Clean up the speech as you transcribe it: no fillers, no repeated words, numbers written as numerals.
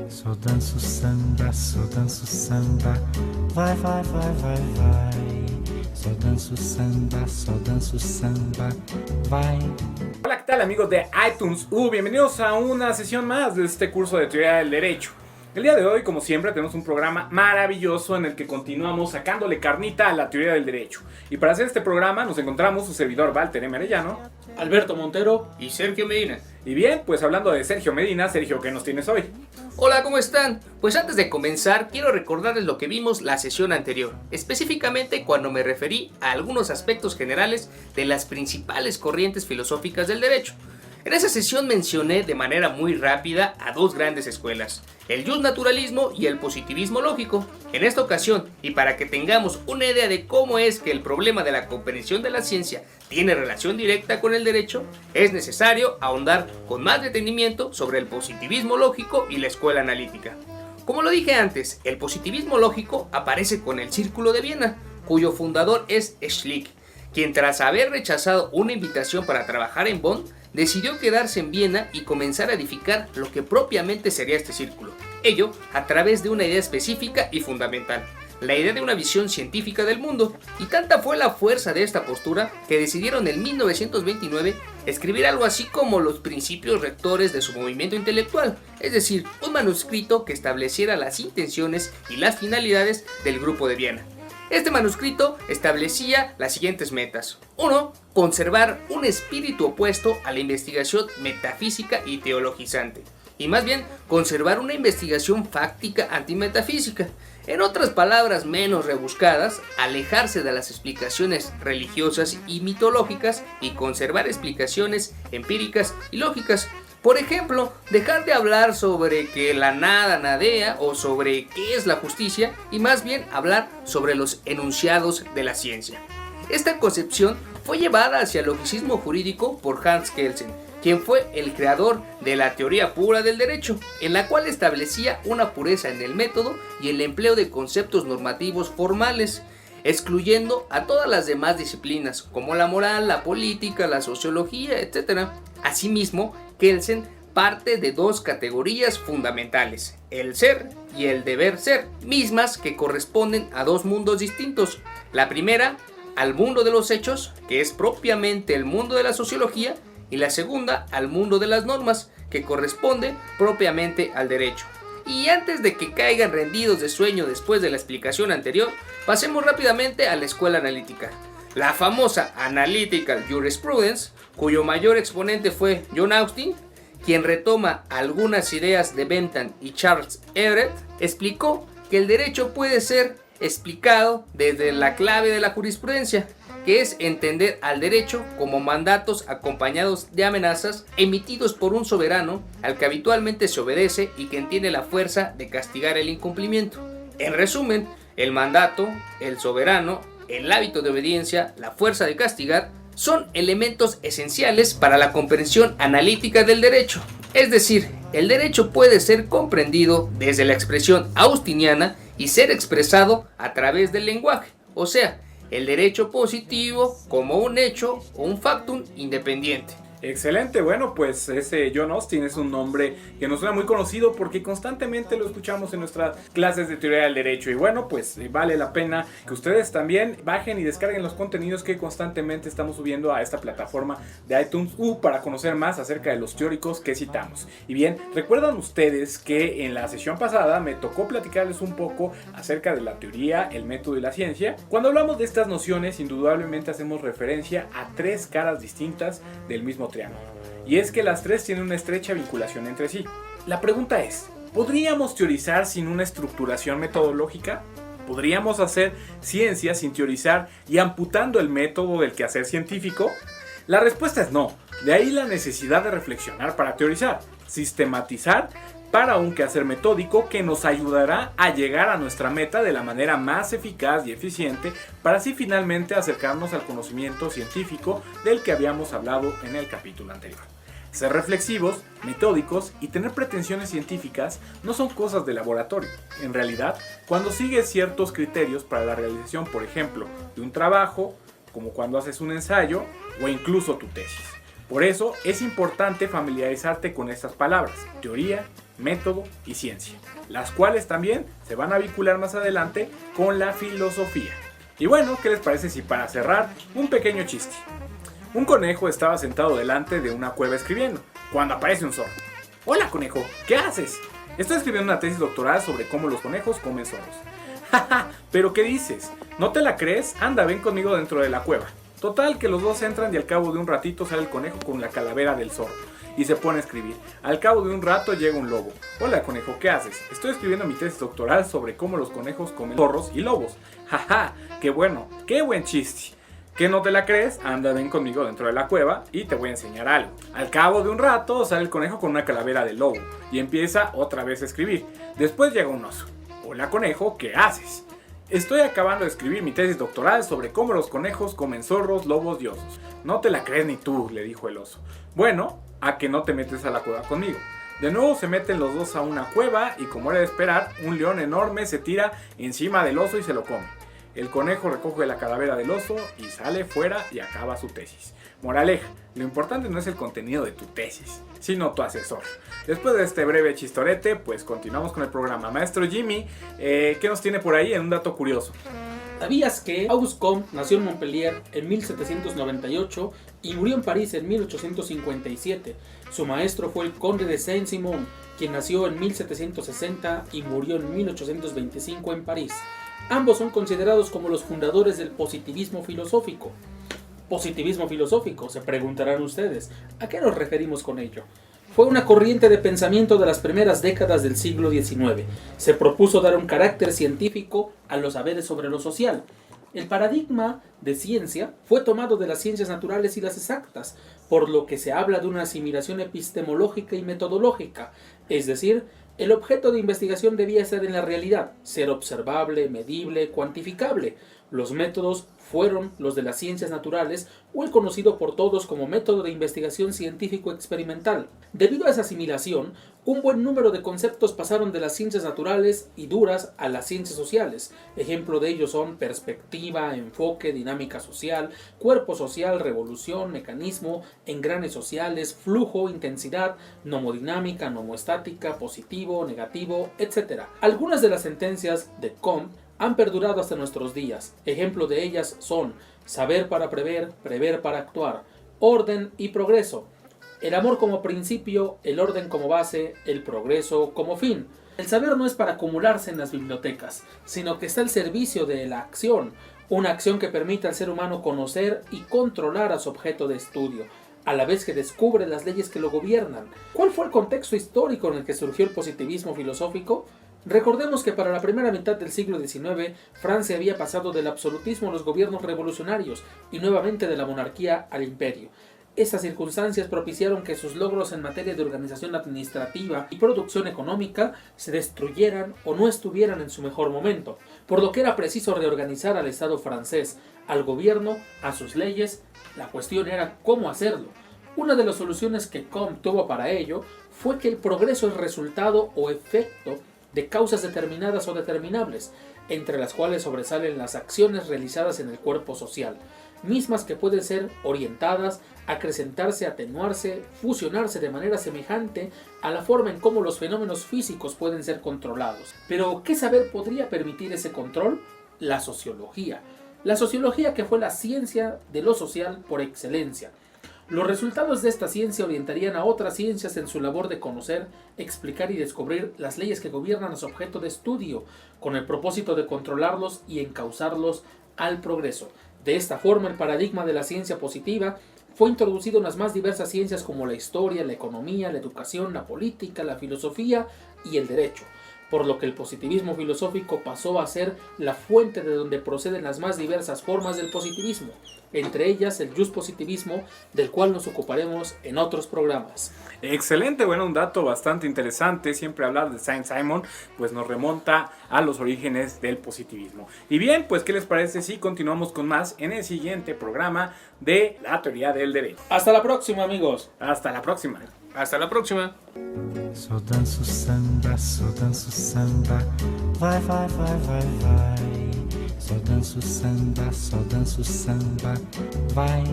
Só danço samba, vai, vai, vai, vai, vai. Só danço samba, vai. Hola, ¿qué tal amigos de iTunes U? Bienvenidos a una sesión más de este curso de Teoría del Derecho. El día de hoy, como siempre, tenemos un programa maravilloso en el que continuamos sacándole carnita a la teoría del derecho. Y para hacer este programa nos encontramos su servidor Walter M. Arellano, Alberto Montero y Sergio Medina. Y bien, pues hablando de Sergio Medina, Sergio, ¿qué nos tienes hoy? Hola, ¿cómo están? Pues antes de comenzar, quiero recordarles lo que vimos la sesión anterior, específicamente cuando me referí a algunos aspectos generales de las principales corrientes filosóficas del derecho. En esa sesión mencioné de manera muy rápida a dos grandes escuelas, el justnaturalismo y el positivismo lógico. En esta ocasión, y para que tengamos una idea de cómo es que el problema de la comprensión de la ciencia tiene relación directa con el derecho, es necesario ahondar con más detenimiento sobre el positivismo lógico y la escuela analítica. Como lo dije antes, el positivismo lógico aparece con el Círculo de Viena, cuyo fundador es Schlick, quien tras haber rechazado una invitación para trabajar en Bonn, decidió quedarse en Viena y comenzar a edificar lo que propiamente sería este círculo. Ello a través de una idea específica y fundamental, la idea de una visión científica del mundo, y tanta fue la fuerza de esta postura que decidieron en 1929 escribir algo así como los principios rectores de su movimiento intelectual, es decir, un manuscrito que estableciera las intenciones y las finalidades del Grupo de Viena. Este manuscrito establecía las siguientes metas. 1. Conservar un espíritu opuesto a la investigación metafísica y teologizante, y más bien conservar una investigación fáctica antimetafísica. En otras palabras menos rebuscadas, alejarse de las explicaciones religiosas y mitológicas y conservar explicaciones empíricas y lógicas. Por ejemplo, dejar de hablar sobre que la nada nadea o sobre qué es la justicia y más bien hablar sobre los enunciados de la ciencia. Esta concepción fue llevada hacia el logicismo jurídico por Hans Kelsen, quien fue el creador de la teoría pura del derecho, en la cual establecía una pureza en el método y el empleo de conceptos normativos formales, excluyendo a todas las demás disciplinas, como la moral, la política, la sociología, etc. Asimismo, Kelsen parte de dos categorías fundamentales, el ser y el deber ser, mismas que corresponden a dos mundos distintos. La primera, al mundo de los hechos, que es propiamente el mundo de la sociología, y la segunda, al mundo de las normas, que corresponde propiamente al derecho. Y antes de que caigan rendidos de sueño después de la explicación anterior, pasemos rápidamente a la escuela analítica. La famosa Analytical Jurisprudence, cuyo mayor exponente fue John Austin, quien retoma algunas ideas de Bentham y Charles Everett, explicó que el derecho puede ser explicado desde la clave de la jurisprudencia, que es entender al derecho como mandatos acompañados de amenazas emitidos por un soberano al que habitualmente se obedece y quien tiene la fuerza de castigar el incumplimiento. En resumen, el mandato, el soberano, el hábito de obediencia, la fuerza de castigar, son elementos esenciales para la comprensión analítica del derecho. Es decir, el derecho puede ser comprendido desde la expresión austiniana y ser expresado a través del lenguaje, o sea, el derecho positivo como un hecho o un factum independiente. Excelente, bueno, pues ese John Austin es un nombre que nos suena muy conocido porque constantemente lo escuchamos en nuestras clases de teoría del derecho. Y bueno, pues vale la pena que ustedes también bajen y descarguen los contenidos que constantemente estamos subiendo a esta plataforma de iTunes U para conocer más acerca de los teóricos que citamos. Y bien, recuerdan ustedes que en la sesión pasada me tocó platicarles un poco acerca de la teoría, el método y la ciencia. Cuando hablamos de estas nociones, indudablemente hacemos referencia a tres caras distintas del mismo triángulo, y es que las tres tienen una estrecha vinculación entre sí. La pregunta es, ¿podríamos teorizar sin una estructuración metodológica? ¿Podríamos hacer ciencia sin teorizar y amputando el método del quehacer científico? La respuesta es no, de ahí la necesidad de reflexionar para teorizar, sistematizar para un quehacer metódico que nos ayudará a llegar a nuestra meta de la manera más eficaz y eficiente para así finalmente acercarnos al conocimiento científico del que habíamos hablado en el capítulo anterior. Ser reflexivos, metódicos y tener pretensiones científicas no son cosas de laboratorio. En realidad, cuando sigues ciertos criterios para la realización, por ejemplo, de un trabajo, como cuando haces un ensayo o incluso tu tesis. Por eso es importante familiarizarte con estas palabras: teoría, método y ciencia, las cuales también se van a vincular más adelante con la filosofía. Y bueno, ¿qué les parece si para cerrar un pequeño chiste? Un conejo estaba sentado delante de una cueva escribiendo, cuando aparece un zorro. Hola conejo, ¿qué haces? Estoy escribiendo una tesis doctoral sobre cómo los conejos comen zorros. Jaja, ¿pero qué dices? ¿No te la crees? Anda, ven conmigo dentro de la cueva. Total, que los dos entran y al cabo de un ratito sale el conejo con la calavera del zorro y se pone a escribir. Al cabo de un rato llega un lobo. Hola conejo, ¿qué haces? Estoy escribiendo mi tesis doctoral sobre cómo los conejos comen zorros y lobos. Jaja, qué bueno, qué buen chiste. ¿Que no te la crees? Anda, ven conmigo dentro de la cueva y te voy a enseñar algo. Al cabo de un rato sale el conejo con una calavera del lobo y empieza otra vez a escribir. Después llega un oso. Hola conejo, ¿qué haces? Estoy acabando de escribir mi tesis doctoral sobre cómo los conejos comen zorros, lobos y osos. No te la crees ni tú, le dijo el oso. Bueno, a que no te metes a la cueva conmigo. De nuevo se meten los dos a una cueva y como era de esperar, un león enorme se tira encima del oso y se lo come. El conejo recoge la calavera del oso y sale fuera y acaba su tesis. Moraleja, lo importante no es el contenido de tu tesis, sino tu asesor. Después de este breve chistorete, pues continuamos con el programa. Maestro Jimmy, ¿qué nos tiene por ahí en un dato curioso? ¿Sabías que Auguste Comte nació en Montpellier en 1798 y murió en París en 1857? Su maestro fue el conde de Saint-Simon, quien nació en 1760 y murió en 1825 en París. Ambos son considerados como los fundadores del positivismo filosófico. Positivismo filosófico, se preguntarán ustedes. ¿A qué nos referimos con ello? Fue una corriente de pensamiento de las primeras décadas del siglo XIX. Se propuso dar un carácter científico a los saberes sobre lo social. El paradigma de ciencia fue tomado de las ciencias naturales y las exactas, por lo que se habla de una asimilación epistemológica y metodológica, es decir, el objeto de investigación debía ser en la realidad, ser observable, medible, cuantificable. Los métodos fueron los de las ciencias naturales o el conocido por todos como método de investigación científico experimental. Debido a esa asimilación, un buen número de conceptos pasaron de las ciencias naturales y duras a las ciencias sociales. Ejemplo de ellos son perspectiva, enfoque, dinámica social, cuerpo social, revolución, mecanismo, engranes sociales, flujo, intensidad, nomodinámica, nomoestática, positivo, negativo, etc. Algunas de las sentencias de Comte han perdurado hasta nuestros días. Ejemplo de ellas son saber para prever, prever para actuar, orden y progreso, el amor como principio, el orden como base, el progreso como fin. El saber no es para acumularse en las bibliotecas, sino que está al servicio de la acción, una acción que permite al ser humano conocer y controlar a su objeto de estudio, a la vez que descubre las leyes que lo gobiernan. ¿Cuál fue el contexto histórico en el que surgió el positivismo filosófico? Recordemos que para la primera mitad del siglo XIX, Francia había pasado del absolutismo a los gobiernos revolucionarios y nuevamente de la monarquía al imperio. Estas circunstancias propiciaron que sus logros en materia de organización administrativa y producción económica se destruyeran o no estuvieran en su mejor momento, por lo que era preciso reorganizar al Estado francés, al gobierno, a sus leyes. La cuestión era cómo hacerlo. Una de las soluciones que Comte tuvo para ello fue que el progreso es resultado o efecto de causas determinadas o determinables, entre las cuales sobresalen las acciones realizadas en el cuerpo social, mismas que pueden ser orientadas, acrecentarse, atenuarse, fusionarse de manera semejante a la forma en cómo los fenómenos físicos pueden ser controlados. Pero, ¿qué saber podría permitir ese control? La sociología. La sociología, que fue la ciencia de lo social por excelencia. Los resultados de esta ciencia orientarían a otras ciencias en su labor de conocer, explicar y descubrir las leyes que gobiernan a su objeto de estudio, con el propósito de controlarlos y encauzarlos al progreso. De esta forma, el paradigma de la ciencia positiva fue introducido en las más diversas ciencias como la historia, la economía, la educación, la política, la filosofía y el derecho, por lo que el positivismo filosófico pasó a ser la fuente de donde proceden las más diversas formas del positivismo, entre ellas el justpositivismo, del cual nos ocuparemos en otros programas. Excelente, bueno, un dato bastante interesante. Siempre hablar de Saint-Simon pues nos remonta a los orígenes del positivismo. Y bien, pues ¿qué les parece si continuamos con más en el siguiente programa de la teoría del derecho? Hasta la próxima, amigos. Hasta la próxima. Hasta la próxima. Só danço samba, vai, vai, vai, vai, vai. Só danço samba, vai.